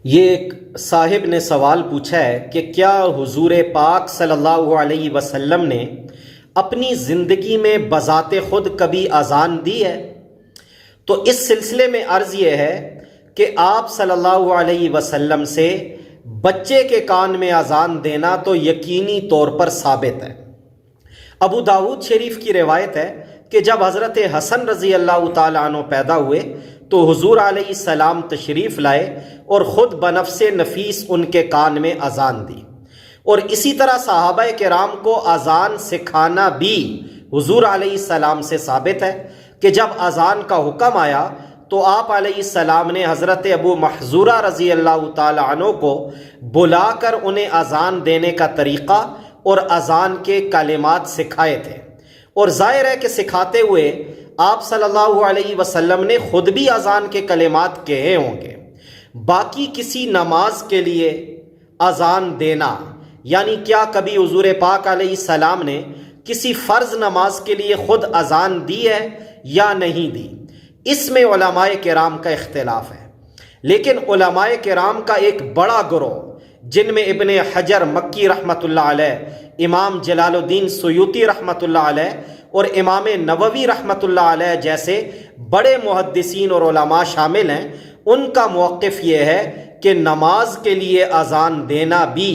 یہ ایک صاحب نے سوال پوچھا ہے کہ کیا حضور پاک صلی اللہ علیہ وسلم نے اپنی زندگی میں بذات خود کبھی اذان دی ہے؟ تو اس سلسلے میں عرض یہ ہے کہ آپ صلی اللہ علیہ وسلم سے بچے کے کان میں اذان دینا تو یقینی طور پر ثابت ہے۔ ابو داؤد شریف کی روایت ہے کہ جب حضرت حسن رضی اللہ تعالیٰ عنہ پیدا ہوئے تو حضور علیہ السلام تشریف لائے اور خود بنفس نفیس ان کے کان میں اذان دی، اور اسی طرح صحابہ کرام کو اذان سکھانا بھی حضور علیہ السلام سے ثابت ہے کہ جب اذان کا حکم آیا تو آپ علیہ السلام نے حضرت ابو محذورہ رضی اللہ تعالیٰ عنہ کو بلا کر انہیں اذان دینے کا طریقہ اور اذان کے کلمات سکھائے تھے، اور ظاہر ہے کہ سکھاتے ہوئے آپ صلی اللہ علیہ وسلم نے خود بھی اذان کے کلمات کہے ہوں گے۔ باقی کسی نماز کے لیے اذان دینا، یعنی کیا کبھی حضور پاک علیہ السلام نے کسی فرض نماز کے لیے خود اذان دی ہے یا نہیں دی، اس میں علماء کرام کا اختلاف ہے۔ لیکن علماء کرام کا ایک بڑا گروہ، جن میں ابن حجر مکی رحمۃ اللہ علیہ، امام جلال الدین سیوطی رحمۃ اللہ علیہ اور امام نووی رحمۃ اللہ علیہ جیسے بڑے محدثین اور علماء شامل ہیں، ان کا موقف یہ ہے کہ نماز کے لیے اذان دینا بھی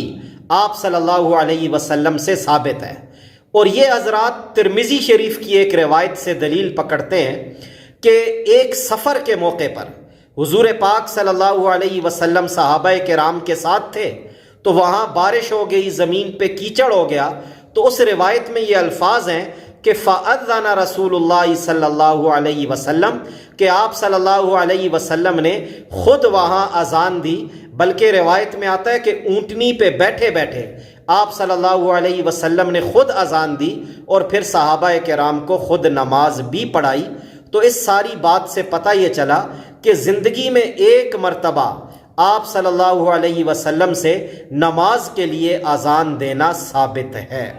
آپ صلی اللہ علیہ وسلم سے ثابت ہے۔ اور یہ حضرات ترمذی شریف کی ایک روایت سے دلیل پکڑتے ہیں کہ ایک سفر کے موقع پر حضور پاک صلی اللہ علیہ وسلم صحابہ کرام کے ساتھ تھے، تو وہاں بارش ہو گئی، زمین پہ کیچڑ ہو گیا، تو اس روایت میں یہ الفاظ ہیں کہ فَأَذَّنَ رسول اللہ صلی اللہ علیہ وسلم، کہ آپ صلی اللہ علیہ وسلم نے خود وہاں اذان دی، بلکہ روایت میں آتا ہے کہ اونٹنی پہ بیٹھے بیٹھے آپ صلی اللہ علیہ وسلم نے خود اذان دی اور پھر صحابہ کرام کو خود نماز بھی پڑھائی۔ تو اس ساری بات سے پتہ یہ چلا کہ زندگی میں ایک مرتبہ آپ صلی اللہ علیہ وسلم سے نماز کے لیے اذان دینا ثابت ہے۔